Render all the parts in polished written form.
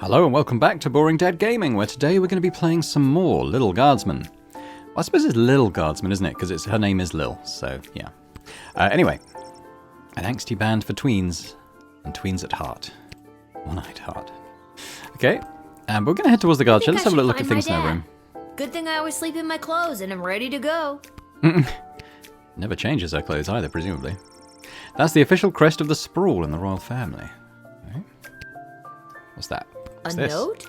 Hello and welcome back to Boring Dead Gaming, where today we're going to be playing some more Lil Guardsman. Well, I suppose it's Lil Guardsman, isn't it? Because her name is Lil, so yeah. Anyway, an angsty band for tweens, and tweens at heart. One-eyed heart. Okay, but we're going to head towards the guard shed. Let's have a little look at things in our room. Good thing I always sleep in my clothes and I'm ready to go. Never changes her clothes either, presumably. That's the official crest of the Sprawl in the royal family. Okay. What's that? What's A this? note?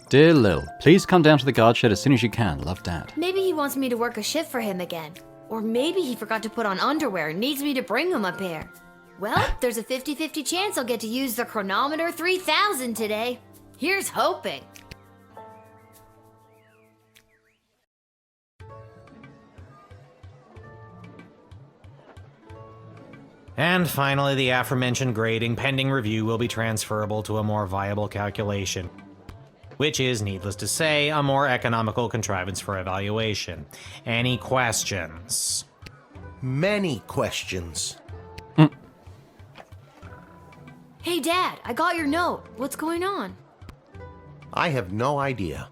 Dear Lil, please come down to the guard shed as soon as you can. Love, Dad. Maybe he wants me to work a shift for him again. Or maybe he forgot to put on underwear and needs me to bring him a pair. Well, there's a 50-50 chance I'll get to use the chronometer 3000 today. Here's hoping. And finally, the aforementioned grading pending review will be transferable to a more viable calculation, which is, needless to say, a more economical contrivance for evaluation. Any questions? Many questions. Hey, Dad, I got your note. What's going on? I have no idea.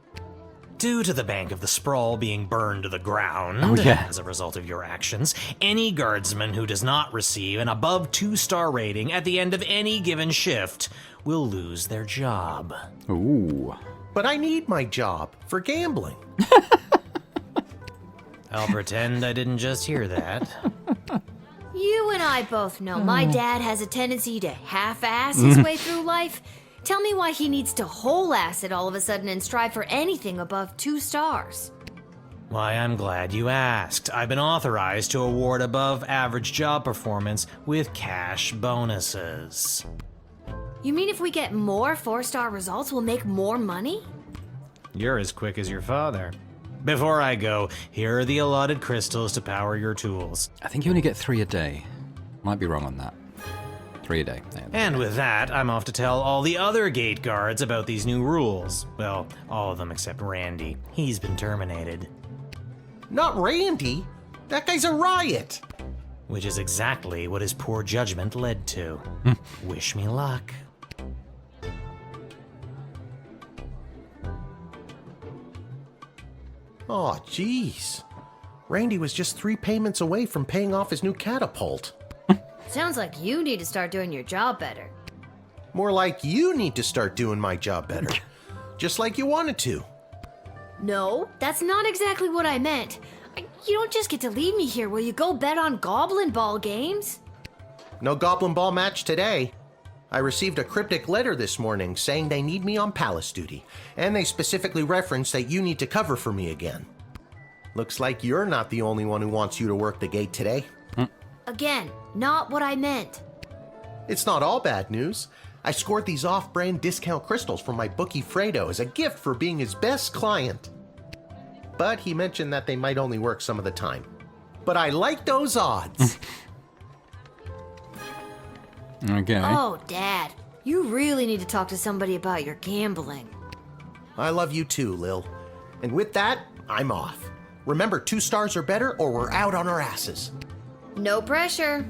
Due to the Bank of the Sprawl being burned to the ground as a result of your actions, any guardsman who does not receive an above 2-star rating at the end of any given shift will lose their job. Ooh. But I need my job for gambling. I'll pretend I didn't just hear that. You and I both know my dad has a tendency to half-ass his way through life. Tell me why he needs to whole-ass it all of a sudden and strive for anything above 2 stars. Why, I'm glad you asked. I've been authorized to award above-average job performance with cash bonuses. You mean if we get more 4-star results, we'll make more money? You're as quick as your father. Before I go, here are the allotted crystals to power your tools. I think you only get 3 a day. Might be wrong on that. 3 a day. Yeah. And with that, I'm off to tell all the other gate guards about these new rules. Well, all of them except Randy. He's been terminated. Not Randy. That guy's a riot. Which is exactly what his poor judgment led to. Wish me luck. Oh, jeez. Randy was just 3 payments away from paying off his new catapult. Sounds like you need to start doing your job better. More like you need to start doing my job better. Just like you wanted to. No, that's not exactly what I meant. You don't just get to leave me here. Will you go bet on Goblin Ball games? No Goblin Ball match today. I received a cryptic letter this morning saying they need me on palace duty, and they specifically referenced that you need to cover for me again. Looks like you're not the only one who wants you to work the gate today. Again, not what I meant. It's not all bad news. I scored these off-brand discount crystals from my bookie Fredo as a gift for being his best client. But he mentioned that they might only work some of the time. But I like those odds. Okay. Oh, Dad, you really need to talk to somebody about your gambling. I love you too, Lil. And with that, I'm off. Remember, 2 stars or better or we're out on our asses. No pressure.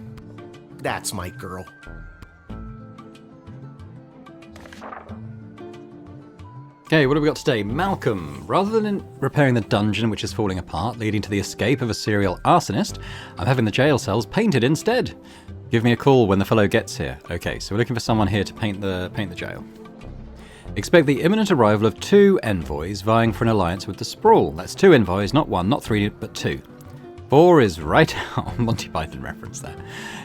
That's my girl. Okay, what have we got today? Malcolm. Rather than repairing the dungeon which is falling apart, leading to the escape of a serial arsonist, I'm having the jail cells painted instead. Give me a call when the fellow gets here. Okay, so we're looking for someone here to paint the jail. Expect the imminent arrival of 2 envoys vying for an alliance with the Sprawl. That's 2 envoys, not 1, not 3, but 2. 4 is right out. Monty Python reference there.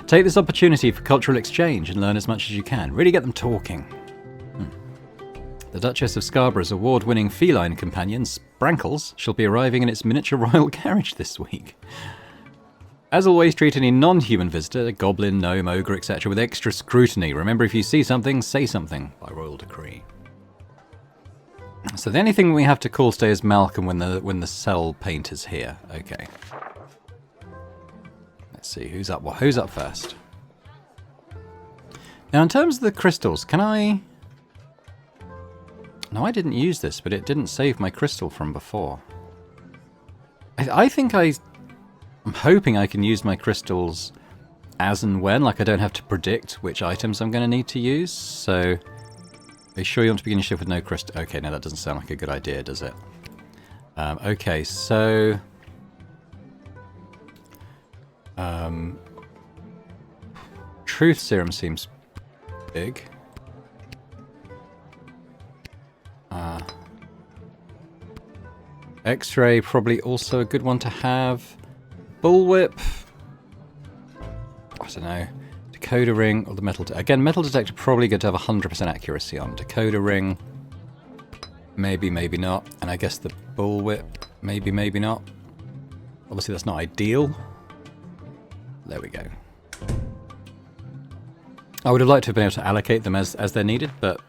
Take this opportunity for cultural exchange and learn as much as you can. Really get them talking. The Duchess of Scarborough's award-winning feline companion, Sprankles, shall be arriving in its miniature royal carriage this week. As always, treat any non-human visitor, goblin, gnome, ogre, etc., with extra scrutiny. Remember, if you see something, say something, by royal decree. So the only thing we have to call stay is Malcolm when the cell paint is here. Okay. Let's see, who's up? Well, who's up first? Now, in terms of the crystals, can I... No, I didn't use this, but it didn't save my crystal from before. I think I'm hoping I can use my crystals as and when, like I don't have to predict which items I'm going to need to use, so Are you sure you want to begin your shift with no crystal? Okay, no, that doesn't sound like a good idea, does it? Okay, so... Truth serum seems big. X-ray, probably also a good one to have. Bullwhip. I don't know. Decoder ring or the metal... Again, metal detector probably good to have 100% accuracy on. Decoder ring. Maybe, maybe not. And I guess the bullwhip. Maybe, maybe not. Obviously that's not ideal. There we go. I would have liked to have been able to allocate them as they're needed, but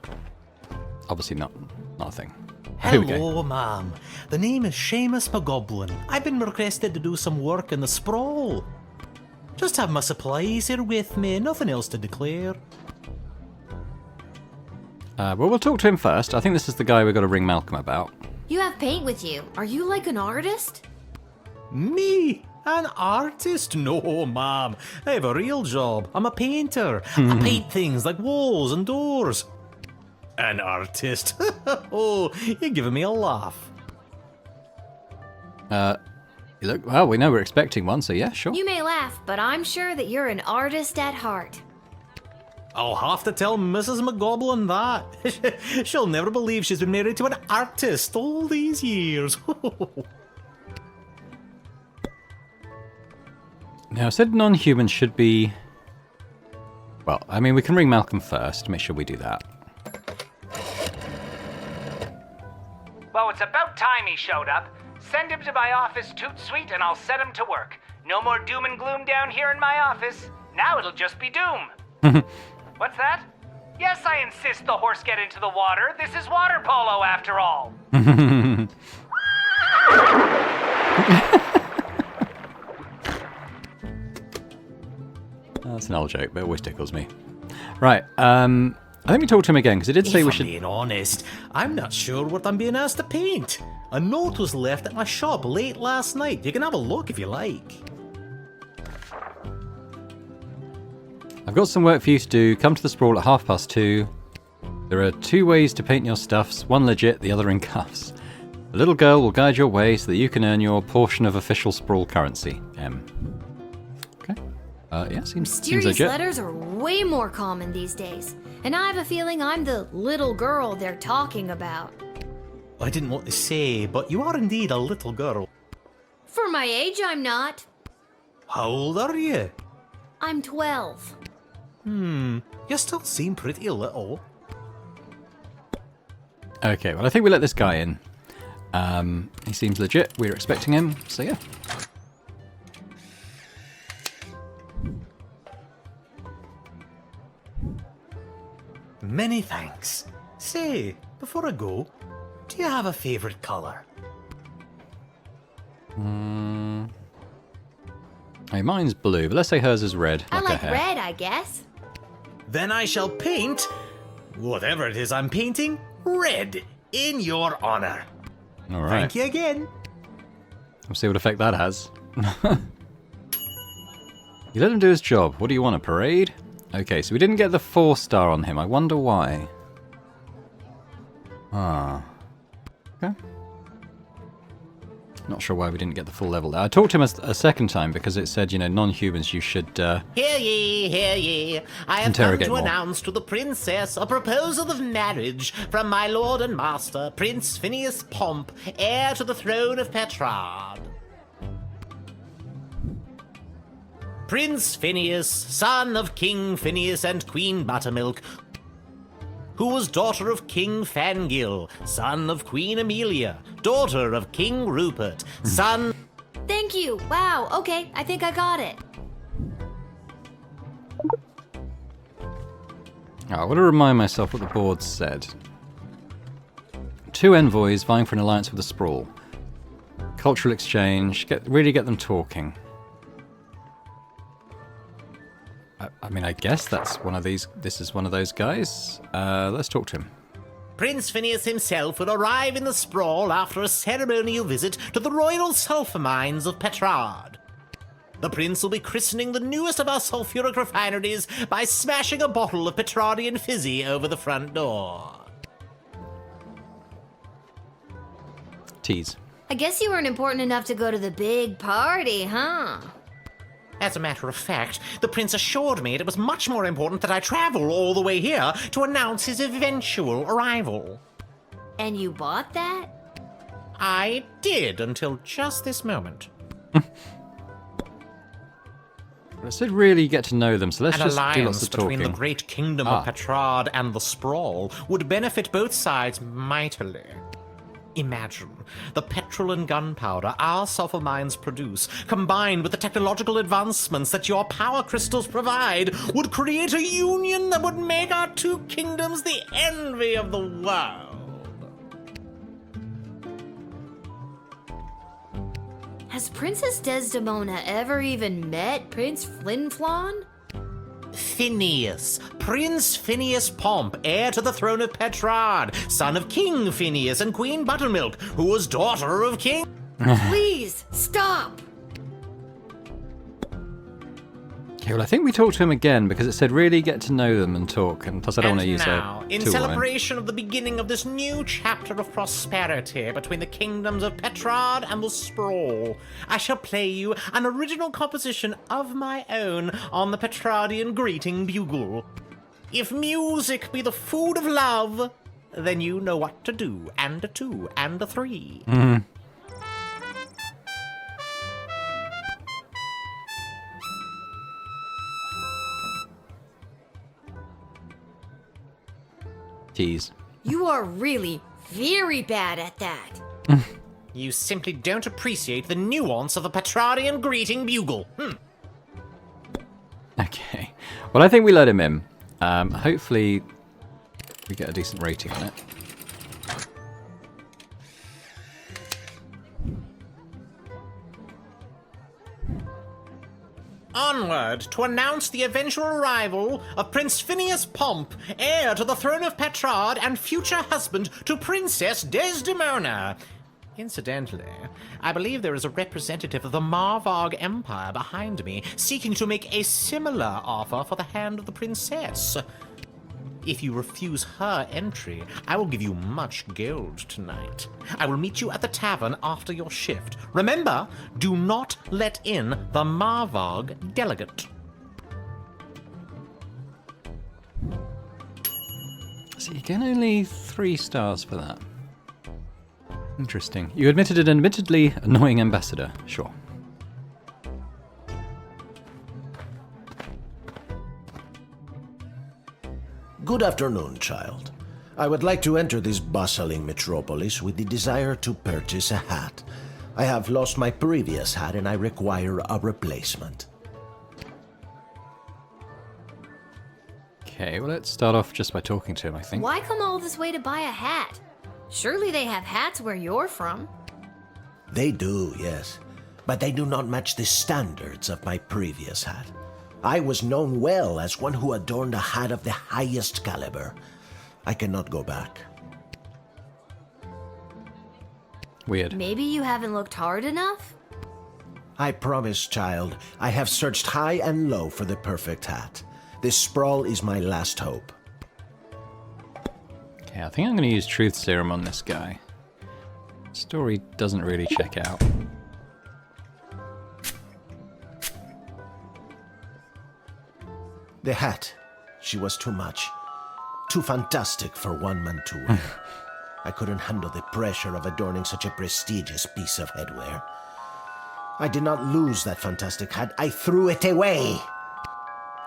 obviously not a thing. Here we go. Hello, ma'am. The name is Seamus McGoblin. I've been requested to do some work in the Sprawl. Just have my supplies here with me, nothing else to declare. Well, we'll talk to him first. I think this is the guy we've got to ring Malcolm about. You have paint with you. Are you like an artist? Me? An artist? No, ma'am. I have a real job. I'm a painter. I paint things like walls and doors. An artist? Oh, you're giving me a laugh. Look, well, we know we're expecting one, so yeah, sure. You may laugh, but I'm sure that you're an artist at heart. I'll have to tell Mrs. McGoblin that. She'll never believe she's been married to an artist all these years. Now, I said non-humans should be... Well, I mean, we can ring Malcolm first to make sure we do that. Well, it's about time he showed up. Send him to my office toot suite and I'll set him to work. No more doom and gloom down here in my office. Now it'll just be doom. What's that? Yes, I insist the horse get into the water. This is water polo after all. That's an old joke, but it always tickles me. Right, I think we talked to him again, because he did say we If I'm should... being honest, I'm not sure what I'm being asked to paint. A note was left at my shop late last night. You can have a look if you like. I've got some work for you to do. Come to the Sprawl at 2:30. There are 2 ways to paint your stuffs. One legit, the other in cuffs. The little girl will guide your way so that you can earn your portion of official Sprawl currency. Okay. Yeah, seems Mysterious legit. letters are way more common these days. And I have a feeling I'm the little girl they're talking about. I didn't want to say, but you are indeed a little girl. For my age, I'm not. How old are you? I'm 12. You still seem pretty little. Okay, well, I think we let this guy in. He seems legit. We were expecting him, so yeah. Many thanks. Say, before I go, do you have a favourite colour? Hey, mine's blue, but let's say hers is red. I her like hair. red, I guess. Then I shall paint, whatever it is I'm painting, red, in your honour. All right. Thank you again. We'll see what effect that has. You let him do his job. What do you want, a parade? Okay, so we didn't get the 4-star on him. I wonder why. Okay. Not sure why we didn't get the full level there. I talked to him a second time because it said, you know, non-humans, you should... Hear ye, hear ye. I have come Interrogate to more. announce to the princess a proposal of marriage from my lord and master, Prince Phineas Pomp, heir to the throne of Petrard. Prince Phineas, son of King Phineas and Queen Buttermilk, who was daughter of King Fangil, son of Queen Amelia, daughter of King Rupert, son... Thank you. Wow, okay, I think I got it. I want to remind myself what the board said. 2 envoys vying for an alliance with the Sprawl. Cultural exchange. Really get them talking. I mean, I guess that's one of these. This is one of those guys. Let's talk to him. Prince Phineas himself will arrive in the Sprawl after a ceremonial visit to the royal sulphur mines of Petrard. The prince will be christening the newest of our sulphuric refineries by smashing a bottle of Petrardian fizzy over the front door. Tease. I guess you weren't important enough to go to the big party, huh? As a matter of fact, the prince assured me it was much more important that I travel all the way here to announce his eventual arrival. And you bought that? I did until just this moment. Let's really get to know them, so let's An just do lots alliance of between talking. the great kingdom of Petrard and the Sprawl would benefit both sides mightily. Imagine the petrol and gunpowder our sulfur mines produce, combined with the technological advancements that your power crystals provide, would create a union that would make our two kingdoms the envy of the world. Has Princess Desdemona ever even met Prince Flinflon? Phineas, Prince Phineas Pomp, heir to the throne of Petrard, son of King Phineas and Queen Buttermilk, who was daughter of King... Please, stop! Okay, well, I think we talked to him again because it said really get to know them and talk, and plus I don't want to use now, a in tool on him. celebration of the beginning of this new chapter of prosperity between the kingdoms of Petrard and the Sprawl, I shall play you an original composition of my own on the Petrardian greeting bugle. If music be the food of love, then you know what to do, and a two, and a three. Tease. You are really very bad at that. You simply don't appreciate the nuance of the Petrardian greeting bugle. Okay. Well, I think we let him in. Hopefully we get a decent rating on it. Onward to announce the eventual arrival of Prince Phineas Pomp, heir to the throne of Petrard and future husband to Princess Desdemona. Incidentally, I believe there is a representative of the Marvarg Empire behind me seeking to make a similar offer for the hand of the princess. If you refuse her entry, I will give you much gold tonight. I will meet you at the tavern after your shift. Remember, do not let in the Marvarg delegate. So you get only 3 stars for that. Interesting. You admitted an admittedly annoying ambassador. Sure. Good afternoon, child. I would like to enter this bustling metropolis with the desire to purchase a hat. I have lost my previous hat and I require a replacement. Okay, well, let's start off just by talking to him, I think. Why come all this way to buy a hat? Surely they have hats where you're from. They do, yes, but they do not match the standards of my previous hat. I was known well as one who adorned a hat of the highest caliber. I cannot go back. Weird. Maybe you haven't looked hard enough? I promise, child, I have searched high and low for the perfect hat. This Sprawl is my last hope. Okay, I think I'm going to use Truth Serum on this guy. Story doesn't really check out. The hat, she was too much. Too fantastic for one man to wear. I couldn't handle the pressure of adorning such a prestigious piece of headwear. I did not lose that fantastic hat, I threw it away!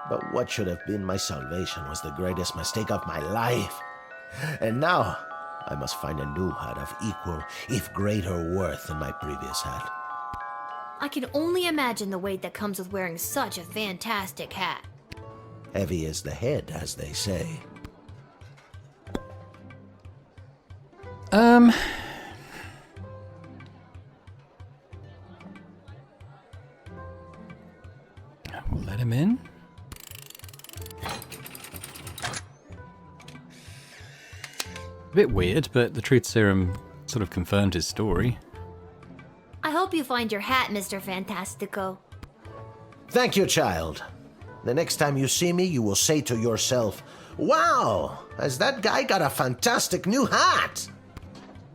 But what should have been my salvation was the greatest mistake of my life. And now, I must find a new hat of equal, if greater worth than my previous hat. I can only imagine the weight that comes with wearing such a fantastic hat. Heavy is the head, as they say. We'll let him in. A bit weird, but the Truth Serum sort of confirmed his story. I hope you find your hat, Mr. Fantastico. Thank you, child. The next time you see me, you will say to yourself, "Wow, has that guy got a fantastic new hat?"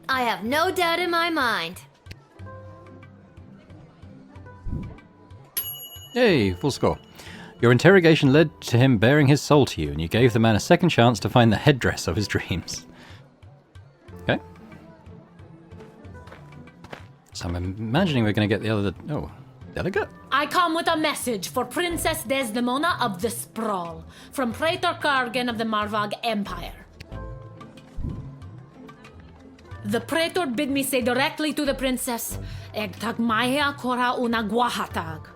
I have no doubt in my mind. Yay, full score. Your interrogation led to him bearing his soul to you, and you gave the man a second chance to find the headdress of his dreams. Okay. So I'm imagining we're going to get the other... Oh, delegate? I come with a message for Princess Desdemona of the Sprawl, from Praetor Kargan of the Marvag Empire. The Praetor bid me say directly to the princess, Egtag Maya Kora una Guahatag.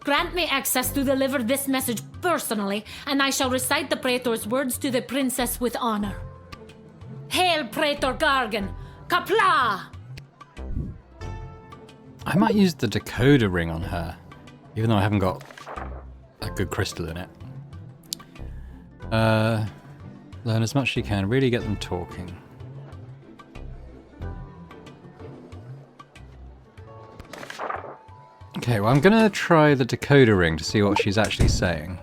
Grant me access to deliver this message personally, and I shall recite the Praetor's words to the princess with honor. Hail Praetor Kargan! Kapla! I might use the decoder ring on her, even though I haven't got a good crystal in it. Learn as much as you can, really get them talking. Okay, well I'm gonna try the decoder ring to see what she's actually saying.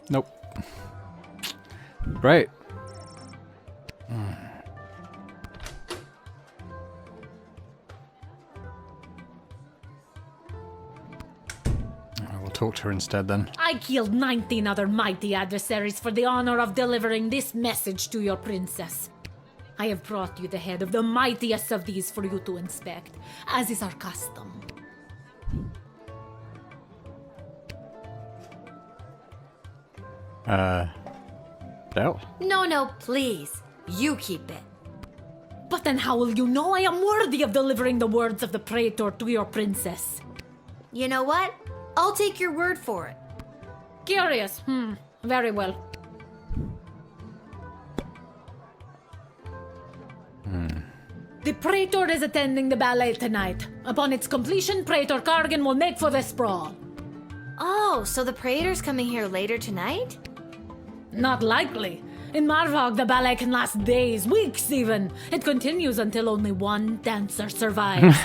Nope. Great. I will talk to her instead then. I killed 19 other mighty adversaries for the honor of delivering this message to your princess. I have brought you the head of the mightiest of these for you to inspect, as is our custom. Doubt? No, please. You keep it. But then how will you know I am worthy of delivering the words of the Praetor to your princess? You know what? I'll take your word for it. Curious. Very well. The Praetor is attending the ballet tonight. Upon its completion, Praetor Kargan will make for the Sprawl. Oh, so the Praetor's coming here later tonight? Not likely. In Marvag, the ballet can last days, weeks even. It continues until only one dancer survives.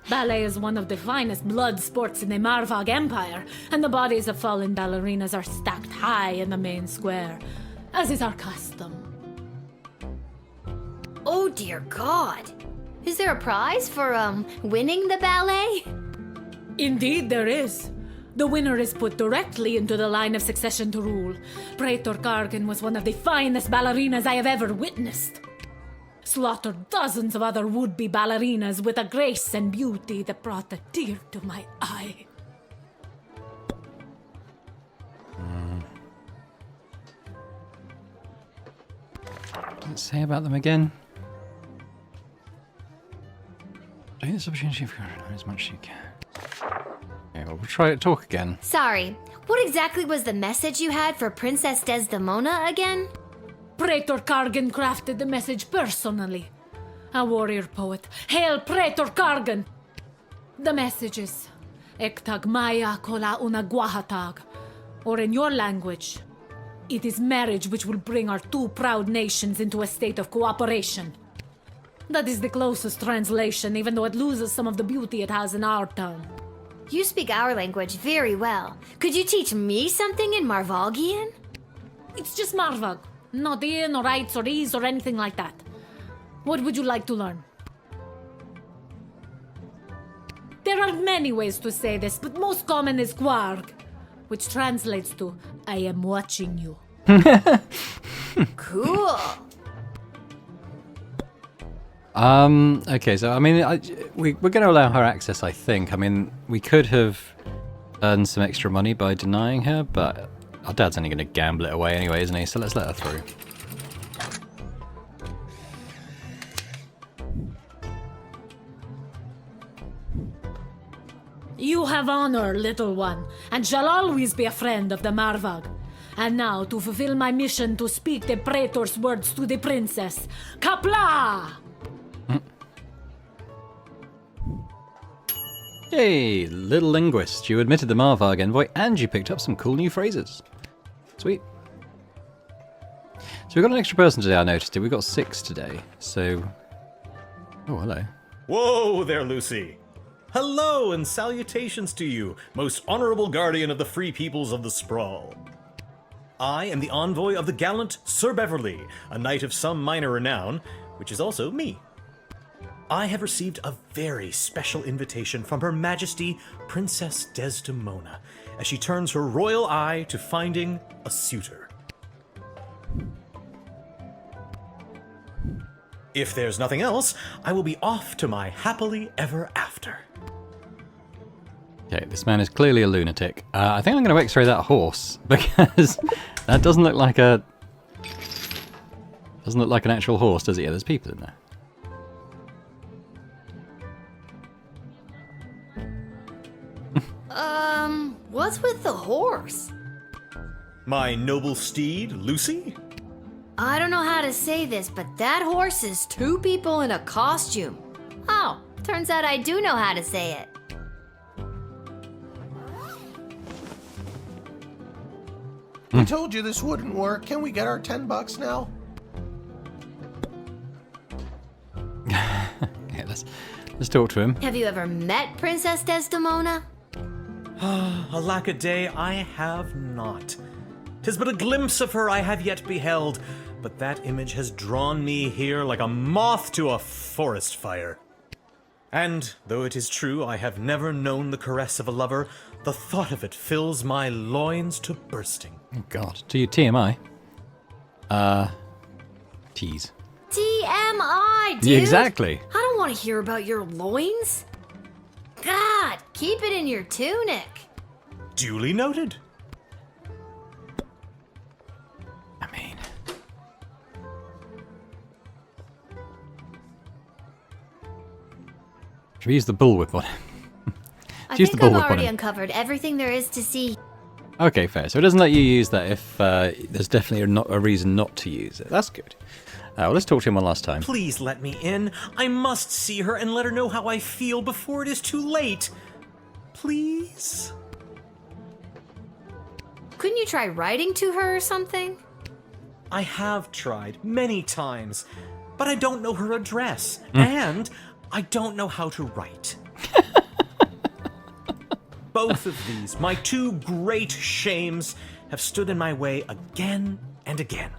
Ballet is one of the finest blood sports in the Marvag Empire, and the bodies of fallen ballerinas are stacked high in the main square, as is our custom. Oh dear God. Is there a prize for, winning the ballet? Indeed there is. The winner is put directly into the line of succession to rule. Praetor Kargan was one of the finest ballerinas I have ever witnessed. Slaughtered dozens of other would-be ballerinas with a grace and beauty that brought a tear to my eye. Let's say about them again. Take this opportunity for as much as you can. Okay, well, we'll try to talk again. Sorry, what exactly was the message you had for Princess Desdemona again? Praetor Kargan crafted the message personally. A warrior poet. Hail Praetor Kargan! The message is Ektag Maya Kola una Guahatag. Or in your language, it is marriage which will bring our two proud nations into a state of cooperation. That is the closest translation, even though it loses some of the beauty it has in our tongue. You speak our language very well. Could you teach me something in Marvagian? It's just Marvag. Not in or rights or ease or anything like that. What would you like to learn? There are many ways to say this, but most common is Gwarg, which translates to, I am watching you. Cool. Okay, so I mean, we're going to allow her access, I think. I mean, we could have earned some extra money by denying her, but our dad's only going to gamble it away anyway, isn't he? So let's let her through. You have honor, little one, and shall always be a friend of the Marvag. And now, to fulfill my mission to speak the Praetor's words to the princess, Kapla! Hey, little linguist, you admitted the Marvag envoy and you picked up some cool new phrases. Sweet. So we've got an extra person today, I noticed it. We've got 6 today, so... Oh, hello. Whoa there, Lucy. Hello and salutations to you, most honorable guardian of the free peoples of the Sprawl. I am the envoy of the gallant Sir Beverly, a knight of some minor renown, which is also me. I have received a very special invitation from Her Majesty Princess Desdemona, as she turns her royal eye to finding a suitor. If there's nothing else, I will be off to my happily ever after. Okay, this man is clearly a lunatic. I think I'm going to X-ray that horse, because that doesn't look like an actual horse, does it? Yeah, there's people in there. What's with the horse? My noble steed, Lucy? I don't know how to say this, but that horse is two people in a costume. Oh, turns out I do know how to say it. I told you this wouldn't work. Can we get our $10 now? Yeah, let's talk to him. Have you ever met Princess Desdemona? Alack a day, I have not. 'Tis but a glimpse of her I have yet beheld, but that image has drawn me here like a moth to a forest fire. And, though it is true I have never known the caress of a lover, the thought of it fills my loins to bursting. Oh God, to you TMI. Tease. TMI, dude! Yeah, exactly. I don't want to hear about your loins. God, keep it in your tunic. Duly noted. I mean... Should we use the bullwhip on him? I Use the think I've bullwhip on already him. uncovered everything there is to see. Okay, fair. So it doesn't let you use that if there's definitely a reason not to use it. That's good. Well, let's talk to him one last time. Please let me in. I must see her and let her know how I feel before it is too late. Please? Couldn't you try writing to her or something? I have tried many times, but I don't know her address, and I don't know how to write. Both of these, my two great shames, have stood in my way again and again.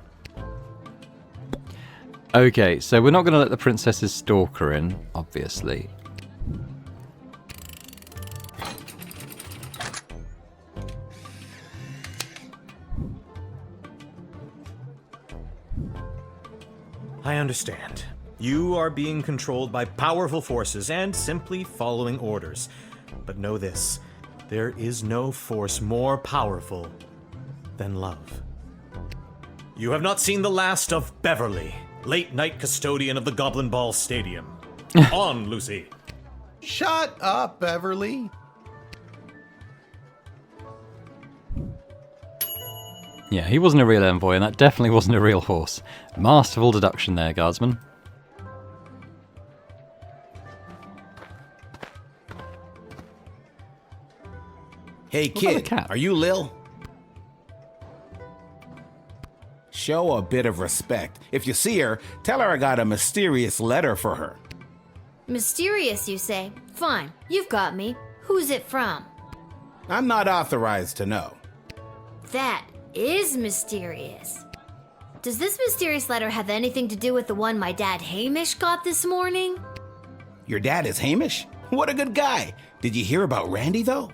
Okay, so we're not going to let the princess's stalker in, obviously. I understand. You are being controlled by powerful forces and simply following orders. But know this, there is no force more powerful than love. You have not seen the last of Beverly, late night custodian of the Goblin Ball Stadium. On, Lucy. Shut up, Beverly. Yeah, he wasn't a real envoy, and that definitely wasn't a real horse. Masterful deduction there, Guardsman. Hey What about the kid, cat? are you Lil? Show a bit of respect. If you see her, tell her I got a mysterious letter for her. Mysterious, you say? Fine, you've got me. Who's it from? I'm not authorized to know. That is mysterious. Does this mysterious letter have anything to do with the one my dad Hamish got this morning? Your dad is Hamish? What a good guy. Did you hear about Randy, though?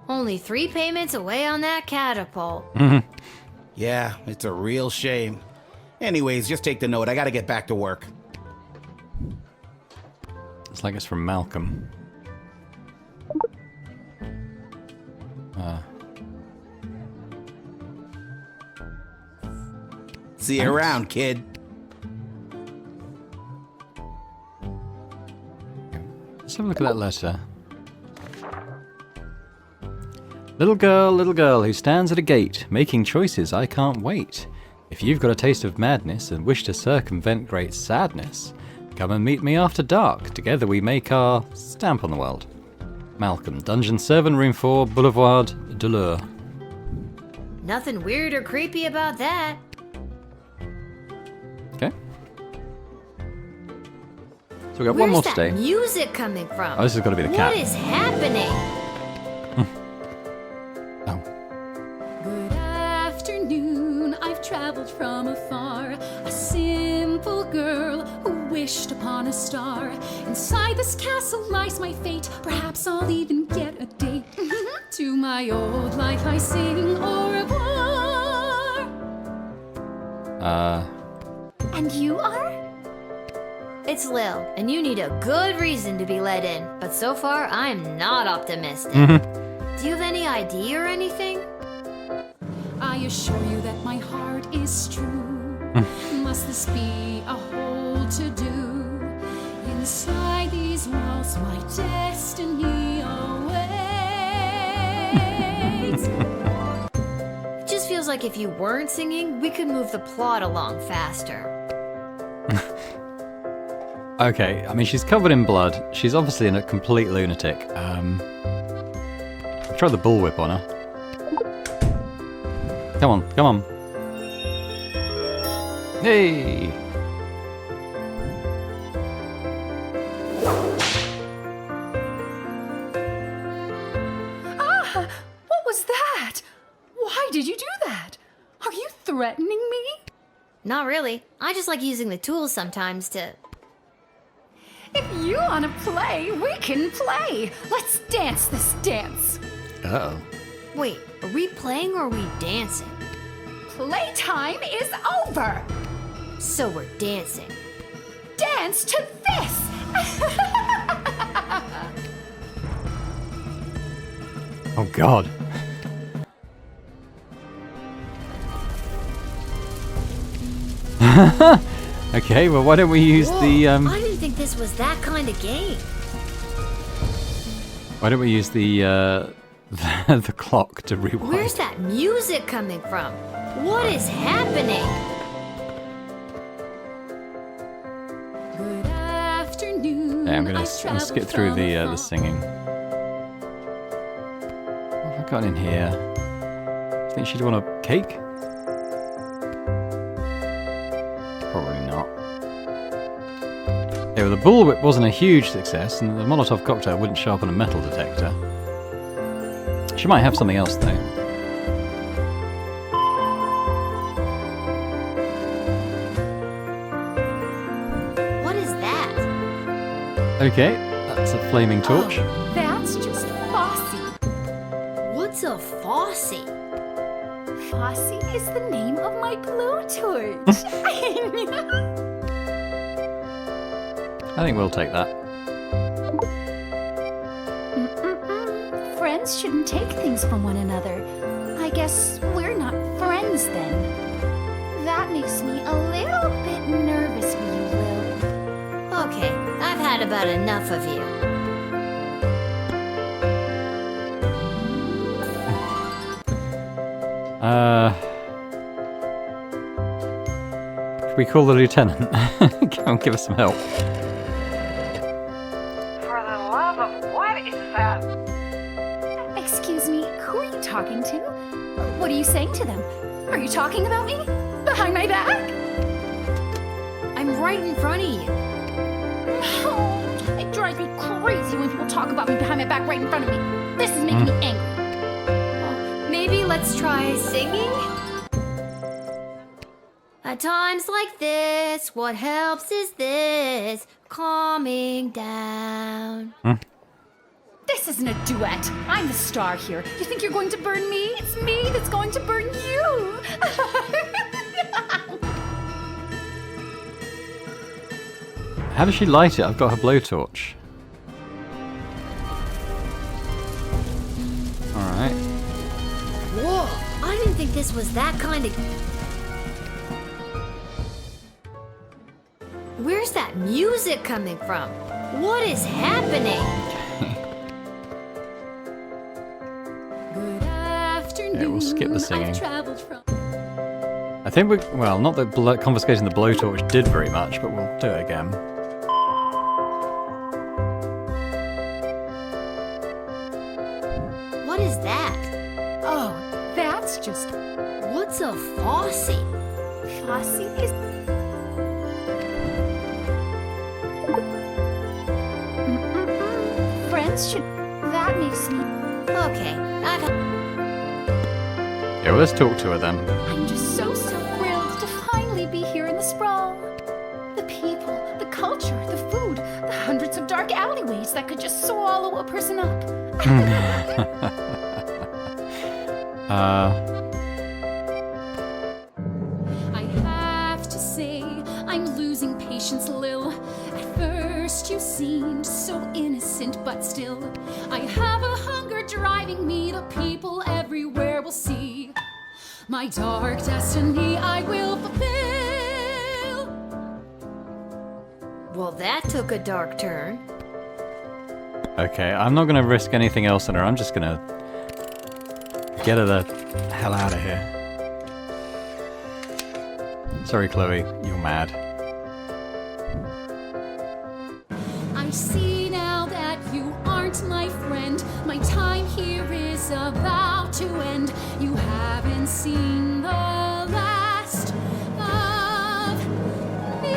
Only 3 payments away on that catapult. Yeah, it's a real shame. Anyways, just take the note. I gotta get back to work. It's like it's from Malcolm. See you around, kid. Let's have a look at that letter. Little girl who stands at a gate, making choices I can't wait. If you've got a taste of madness and wish to circumvent great sadness, come and meet me after dark. Together we make our stamp on the world. Malcolm, Dungeon Servant, Room 4, Boulevard de Lure. Nothing weird or creepy about that. Okay. So we got one more Where's to that stay. music coming from? Oh, this has got to be the cat. What is happening? Oh. Good afternoon. traveled from afar. A simple girl who wished upon a star. Inside this castle lies my fate. Perhaps I'll even get a date. To my old life I sing au revoir. And you are? It's Lil, and you need a good reason to be let in. But so far, I'm not optimistic. Do you have any ID or anything? I assure you that my heart is true. Must this be a whole to-do? Inside these walls, my destiny awaits. It just feels like if you weren't singing, we could move the plot along faster. Okay, I mean, she's covered in blood. She's obviously a complete lunatic. Try the bullwhip on her. Come on, come on. Hey! Ah! What was that? Why did you do that? Are you threatening me? Not really. I just like using the tools sometimes to... If you wanna play, we can play. Let's dance this dance. Uh-oh. Wait, are we playing or are we dancing? Playtime is over. So we're dancing. Dance to this. Oh, God. Okay, well, why don't we use Whoa, the, I didn't think this was that kind of game. Why don't we use the the clock to rewind? Where's that music coming from? What is happening? Good afternoon. Yeah, I'm gonna skip through the singing. What have I got in here? Do you think she'd want a cake? Probably not. Yeah, well, the bullwhip wasn't a huge success, and the Molotov cocktail wouldn't show up on a metal detector. She might have something else, though. What is that? Okay, that's a flaming torch. Oh, that's just Fossy. What's a Fossy? Fossy is the name of my blowtorch. I think we'll take that. Friends shouldn't take things from one another. I guess we're not friends then. That makes me a little bit nervous for you, Lil. Okay, I've had about enough of you. Should we call the lieutenant? Come and give us some help. For the love of what is that? Excuse me, who are you talking to? What are you saying to them? Are you talking about me? Behind my back? I'm right in front of you. Oh, it drives me crazy when people talk about me behind my back right in front of me. This is making me angry. Maybe let's try singing? At times like this, what helps is this, calming down. This isn't a duet. I'm the star here. You think you're going to burn me? It's me that's going to burn you. How does she light it? I've got her blowtorch. Alright. Whoa, I didn't think this was that kind of... Where's that music coming from? What is happening? Good afternoon. Yeah, we'll skip the singing. I've traveled from... I think we... Well, not that confiscating the blowtorch did very much, but we'll do it again. What is that? Oh, that's just... What's a Fossy? Fossy is... Friends should... That makes me... Okay, I've... Yeah, well, let's talk to her then. I'm just so thrilled to place that could just swallow a person up. I have to say, I'm losing patience, Lil. At first you seemed so innocent, but still, I have a hunger driving me. The people everywhere will see my dark destiny I will fulfill. Well, that took a dark turn. Okay, I'm not going to risk anything else on her. I'm just going to get her the hell out of here. Sorry, Chloe, you're mad. I see now that you aren't my friend. My time here is about to end. You haven't seen the last of me.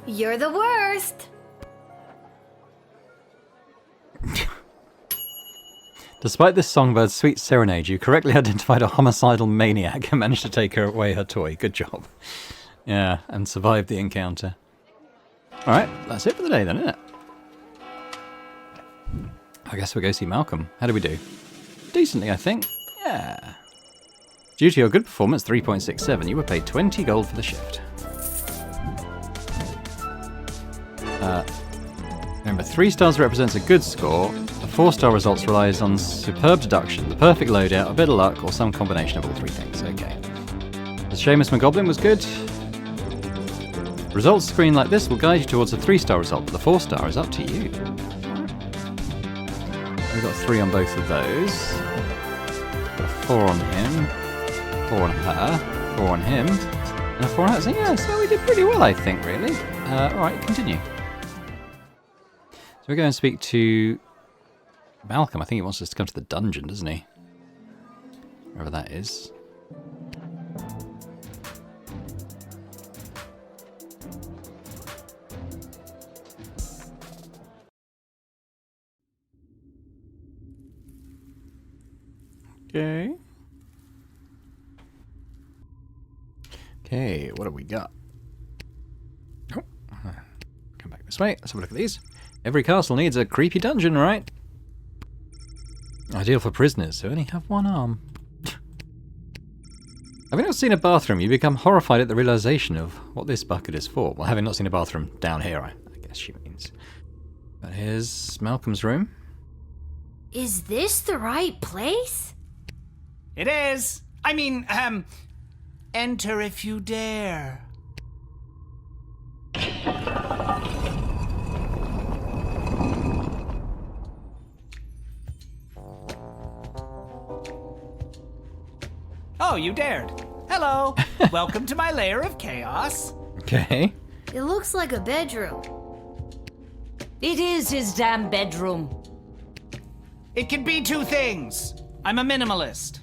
You're the worst. Despite this songbird's sweet serenade, you correctly identified a homicidal maniac and managed to take her away her toy. Good job. Yeah, and survived the encounter. Alright, that's it for the day then, isn't it? I guess we'll go see Malcolm. How do we do? Decently, I think. Yeah. Due to your good performance, 3.67, you were paid 20 gold for the shift. Remember, 3 stars represents a good score. A 4-star results relies on superb deduction, the perfect loadout, a bit of luck, or some combination of all 3 things. Okay. The Seamus McGoblin was good. Results screen like this will guide you towards a 3-star result, but the 4-star is up to you. We've got 3 on both of those. Got a 4 on him, 4 on her, 4 on him, and a 4 on her. So yeah, so we did pretty well, I think, really. Alright, continue. So we go and speak to Malcolm. I think he wants us to come to the dungeon, doesn't he? Wherever that is. Okay. Okay, what have we got? Oh, come back this way. Let's have a look at these. Every castle needs a creepy dungeon, right? Ideal for prisoners who only have 1 arm. Having not seen a bathroom, you become horrified at the realization of what this bucket is for. Well, having not seen a bathroom down here, I guess she means. But here's Malcolm's room. Is this the right place? It is. I mean, enter if you dare. Oh, you dared. Hello. Welcome to my lair of chaos. Okay. It looks like a bedroom. It is his damn bedroom. It can be 2 things. I'm a minimalist.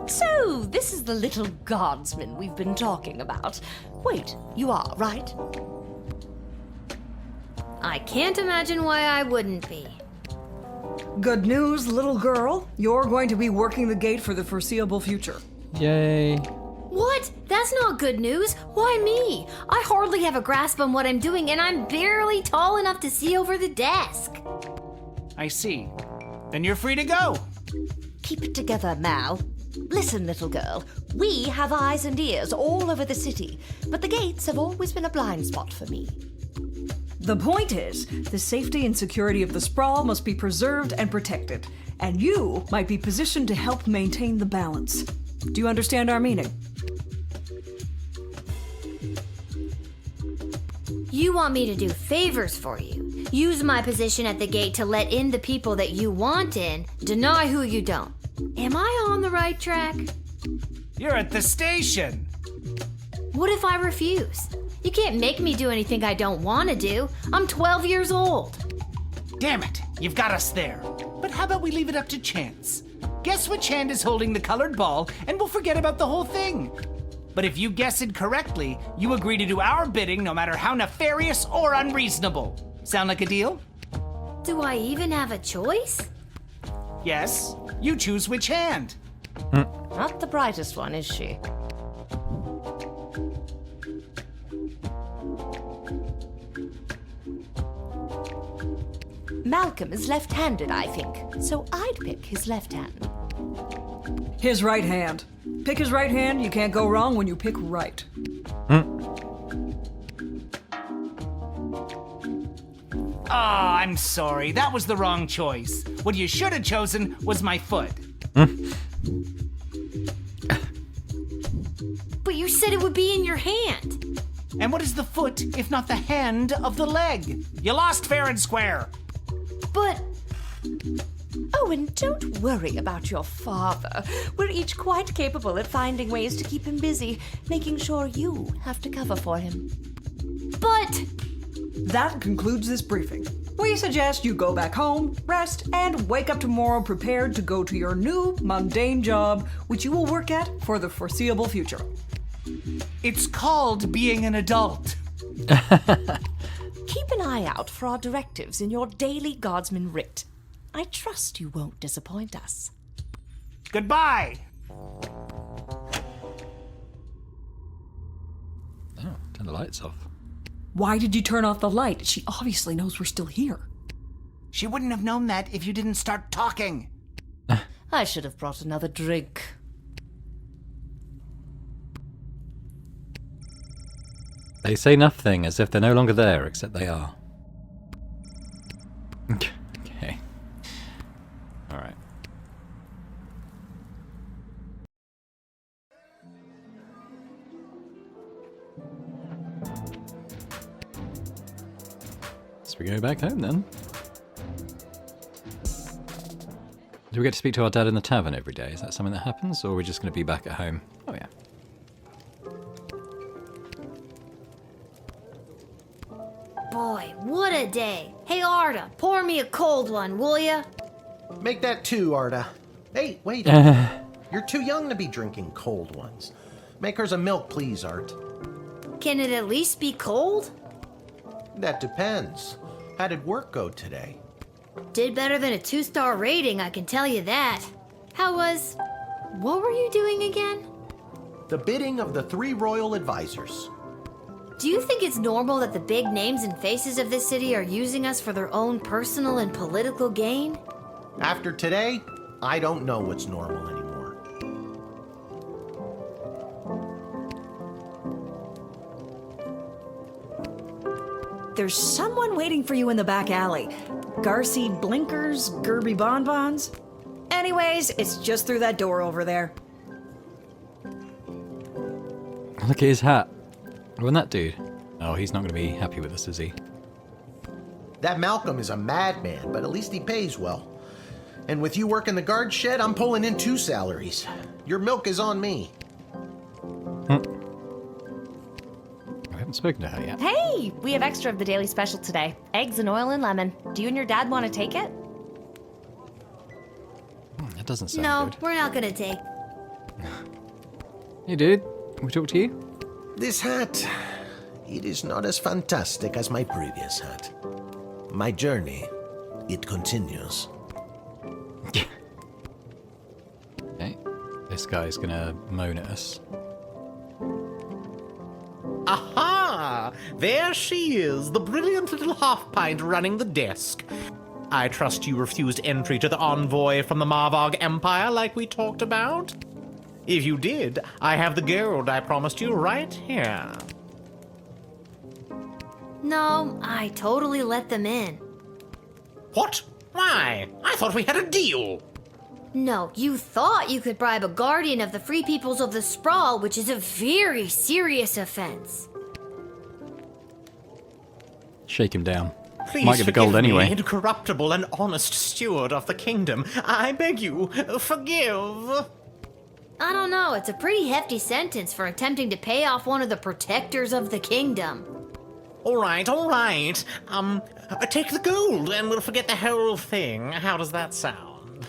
So, this is the little guardsman we've been talking about. Wait, you are, right? I can't imagine why I wouldn't be. Good news, little girl. You're going to be working the gate for the foreseeable future. Yay. What? That's not good news. Why me? I hardly have a grasp on what I'm doing, and I'm barely tall enough to see over the desk. I see. Then you're free to go. Keep it together, Mal. Listen, little girl, we have eyes and ears all over the city, but the gates have always been a blind spot for me. The point is, the safety and security of the Sprawl must be preserved and protected, and you might be positioned to help maintain the balance. Do you understand our meaning? You want me to do favors for you. Use my position at the gate to let in the people that you want in, deny who you don't. Am I on the right track? You're at the station. What if I refuse? You can't make me do anything I don't want to do. I'm 12 years old. Damn it, you've got us there. But how about we leave it up to chance? Guess which hand is holding the colored ball, and we'll forget about the whole thing. But if you guess it correctly, you agree to do our bidding no matter how nefarious or unreasonable. Sound like a deal? Do I even have a choice? Yes, you choose which hand. Not the brightest one, is she? Malcolm is left-handed, I think, so I'd pick his left hand. His right hand. Pick his right hand, you can't go wrong when you pick right. Oh, I'm sorry. That was the wrong choice. What you should have chosen was my foot. But you said it would be in your hand. And what is the foot if not the hand of the leg? You lost fair and square. But Oh, and don't worry about your father. We're each quite capable at finding ways to keep him busy, making sure you have to cover for him. But that concludes this briefing. We suggest you go back home, rest, and wake up tomorrow prepared to go to your new mundane job, which you will work at for the foreseeable future. It's called being an adult. Keep an eye out for our directives in your daily Guardsman writ. I trust you won't disappoint us. Goodbye. Oh, turn the lights off. Why did you turn off the light? She obviously knows we're still here. She wouldn't have known that if you didn't start talking. I should have brought another drink. They say nothing as if they're no longer there, except they are. Okay. Alright. So we go back home then. Do we get to speak to our dad in the tavern every day? Is that something that happens, or are we just going to be back at home? Oh yeah. boy, what a day. Hey, Arda, pour me a cold one, will ya? Make that two, Arda. Hey, wait. You're too young to be drinking cold ones. Make hers a milk, please, Art. Can it at least be cold? That depends. How did work go today? Did better than a 2-star rating, I can tell you that. What were you doing again? The bidding of the 3 royal advisors. Do you think it's normal that the big names and faces of this city are using us for their own personal and political gain? After today, I don't know what's normal anymore. There's someone waiting for you in the back alley. Garcy blinkers, Gerby bonbons. Anyways, it's just through that door over there. Look at his hat. Wasn't that dude? Oh, he's not going to be happy with us, is he? That Malcolm is a madman, but at least he pays well. And with you working the guard shed, I'm pulling in 2 salaries. Your milk is on me. I haven't spoken to her yet. Hey, we have extra of the daily special today. Eggs and oil and lemon. Do you and your dad want to take it? That doesn't sound No, good. we're not gonna take. Hey, dude. Can we talk to you? This hat, it is not as fantastic as my previous hat. My journey, it continues. Okay. This guy's gonna moan at us. Aha! There she is, the brilliant little half-pint running the desk. I trust you refused entry to the envoy from the Marvog Empire like we talked about? If you did, I have the gold I promised you right here. No, I totally let them in. What? Why? I thought we had a deal. No, you thought you could bribe a guardian of the Free Peoples of the Sprawl, which is a very serious offense. Shake him down. Please Might get the gold forgive anyway. me, incorruptible and honest steward of the kingdom. I beg you, forgive. I don't know, it's a pretty hefty sentence for attempting to pay off one of the protectors of the kingdom. All right. Take the gold and we'll forget the whole thing. How does that sound?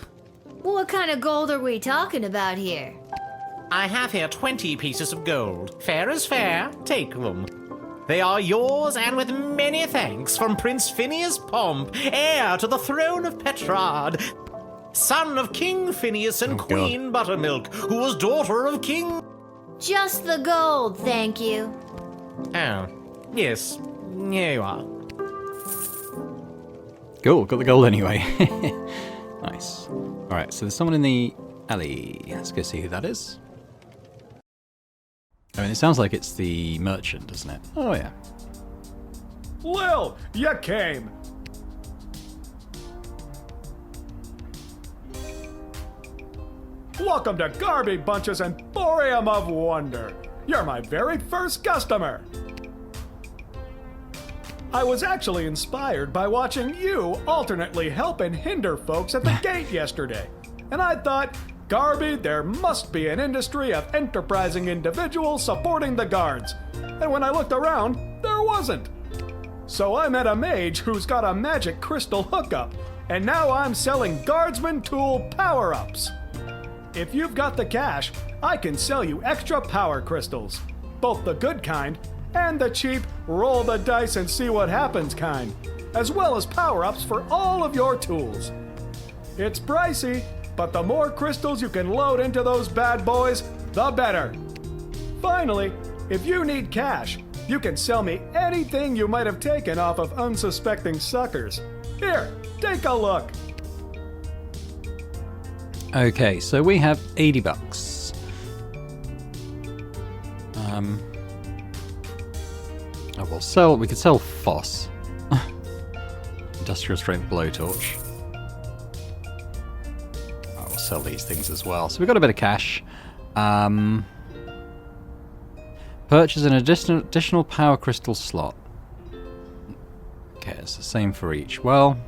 What kind of gold are we talking about here? I have here 20 pieces of gold. Fair is fair. Take them. They are yours, and with many thanks from Prince Phineas Pomp, heir to the throne of Petrard, son of King Phineas and Queen Buttermilk, who was daughter of King... Just the gold, thank you. Oh, yes. Here you are. Cool, got the gold anyway. Nice. Alright, so there's someone in the alley. Let's go see who that is. I mean, it sounds like it's the merchant, doesn't it? Oh, yeah. Lil, you came. Welcome to Garby Bunch's Emporium of Wonder. You're my very first customer. I was actually inspired by watching you alternately help and hinder folks at the gate yesterday. And I thought, Garby, there must be an industry of enterprising individuals supporting the guards. And when I looked around, there wasn't. So I met a mage who's got a magic crystal hookup, and now I'm selling Guardsman tool power-ups. If you've got the cash, I can sell you extra power crystals, both the good kind and the cheap roll the dice and see what happens kind, as well as power-ups for all of your tools. It's pricey, but the more crystals you can load into those bad boys, the better. Finally, if you need cash, you can sell me anything you might have taken off of unsuspecting suckers. Here, take a look. Okay, so we have 80 bucks. We could sell Foss. Industrial strength blowtorch. Oh, we'll sell these things as well. So we've got a bit of cash. Purchase an additional power crystal slot. Okay, it's the same for each. Well,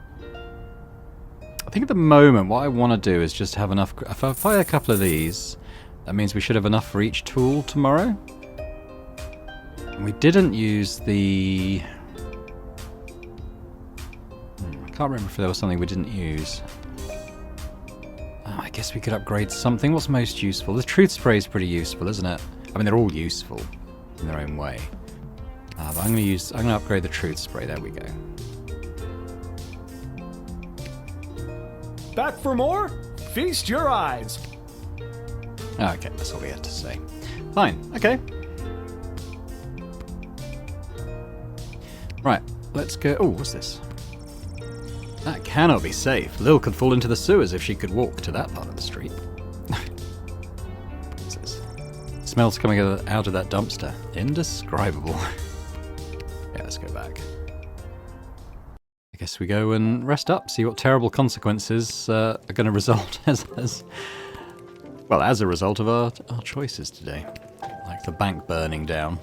I think at the moment what I want to do is just have enough. If I buy a couple of these, that means we should have enough for each tool tomorrow. And we didn't use the... I can't remember if there was something we didn't use. Oh, I guess we could upgrade something. What's most useful? The truth spray is pretty useful, isn't it? I mean, they're all useful in their own way. But I'm going to upgrade the truth spray. There we go. Back for more? Feast your eyes. Okay, that's all we had to say. Fine, okay. Right, let's go... Oh, what's this? That cannot be safe. Lil could fall into the sewers if she could walk to that part of the street. What's this? Smells coming out of that dumpster. Indescribable. Yeah, let's go back. I guess we go and rest up, see what terrible consequences are going to result as a result of our choices today. Like the bank burning down.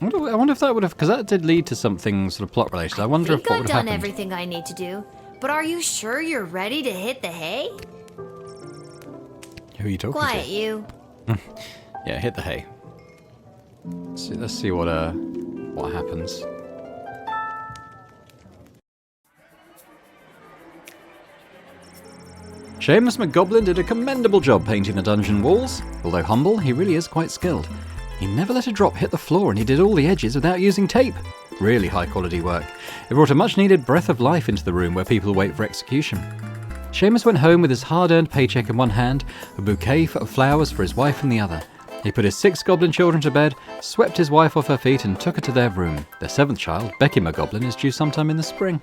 I wonder if that would have... Because that did lead to something sort of plot related. I wonder if what would have happened. I've done everything I need to do. But are you sure you're ready to hit the hay? Who are you talking to? Quiet, you. Yeah, hit the hay. Let's see what happens. Seamus McGoblin did a commendable job painting the dungeon walls. Although humble, he really is quite skilled. He never let a drop hit the floor and he did all the edges without using tape. Really high quality work. It brought a much needed breath of life into the room where people wait for execution. Seamus went home with his hard-earned paycheck in one hand, a bouquet of flowers for his wife in the other. He put his 6 goblin children to bed, swept his wife off her feet and took her to their room. Their 7th child, Becky McGoblin, is due sometime in the spring.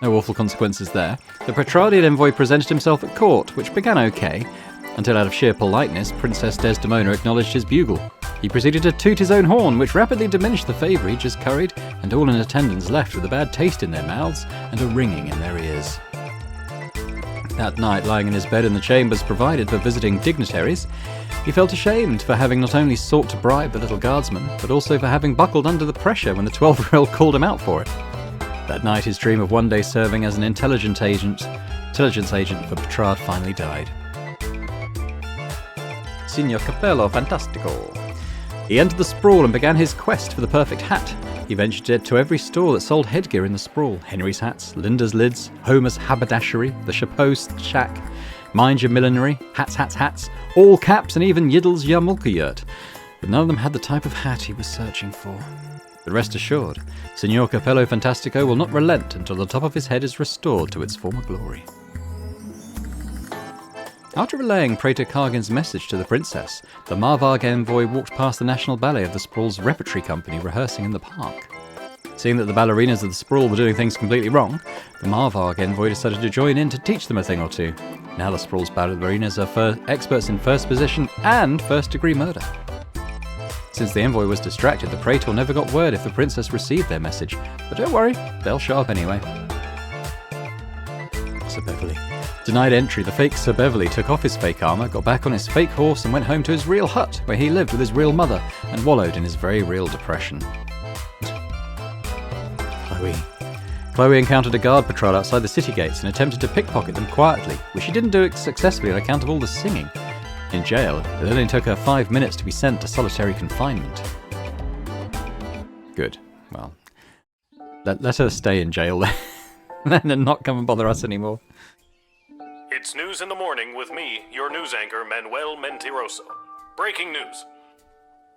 No awful consequences there. The Petrardian envoy presented himself at court, which began okay, until out of sheer politeness, Princess Desdemona acknowledged his bugle. He proceeded to toot his own horn, which rapidly diminished the favour he just curried, and all in attendance left with a bad taste in their mouths and a ringing in their ears. That night, lying in his bed in the chambers provided for visiting dignitaries, he felt ashamed for having not only sought to bribe the little guardsman, but also for having buckled under the pressure when the 12-year-old called him out for it. That night, his dream of one day serving as an intelligence agent for Petrard finally died. Signor Capello Fantastico. He entered the Sprawl and began his quest for the perfect hat. He ventured to every store that sold headgear in the Sprawl. Henry's hats, Linda's lids, Homer's haberdashery, the Chapeau shack, Mind Your Millinery, hats, all caps and even Yiddle's Yarmulke. But none of them had the type of hat he was searching for. But rest assured, Signor Capello Fantastico will not relent until the top of his head is restored to its former glory. After relaying Praetor Kargan's message to the princess, the Marvarg envoy walked past the National Ballet of the Sprawl's repertory company rehearsing in the park. Seeing that the ballerinas of the Sprawl were doing things completely wrong, the Marvarg envoy decided to join in to teach them a thing or two. Now the Sprawl's ballerinas are experts in first position and first-degree murder. Since the envoy was distracted, the Praetor never got word if the princess received their message, but don't worry, they'll show up anyway. Sir Beverly. Denied entry, the fake Sir Beverly took off his fake armour, got back on his fake horse and went home to his real hut, where he lived with his real mother and wallowed in his very real depression. Chloe encountered a guard patrol outside the city gates and attempted to pickpocket them quietly, which she didn't do successfully on account of all the singing. In jail, it only took her 5 minutes to be sent to solitary confinement. Good. Well, let her stay in jail then and not come and bother us anymore. It's news in the morning with me, your news anchor, Manuel Mentiroso. Breaking news.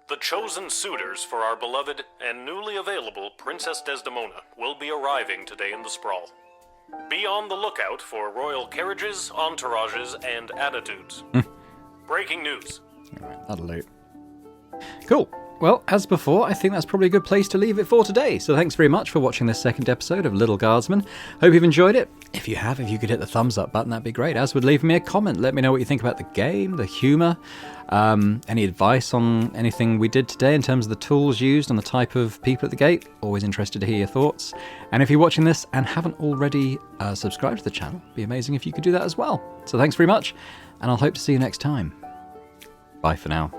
The chosen suitors for our beloved and newly available Princess Desdemona will be arriving today in the Sprawl. Be on the lookout for royal carriages, entourages, and attitudes. Breaking news. Alright, that'll do. Cool. Well, as before, I think that's probably a good place to leave it for today. So thanks very much for watching this second episode of Lil Guardsman. Hope you've enjoyed it. If you have, if you could hit the thumbs up button, that'd be great. As would leave me a comment. Let me know what you think about the game, the humour, any advice on anything we did today in terms of the tools used and the type of people at the gate. Always interested to hear your thoughts. And if you're watching this and haven't already subscribed to the channel, it'd be amazing if you could do that as well. So thanks very much, and I'll hope to see you next time. Bye for now.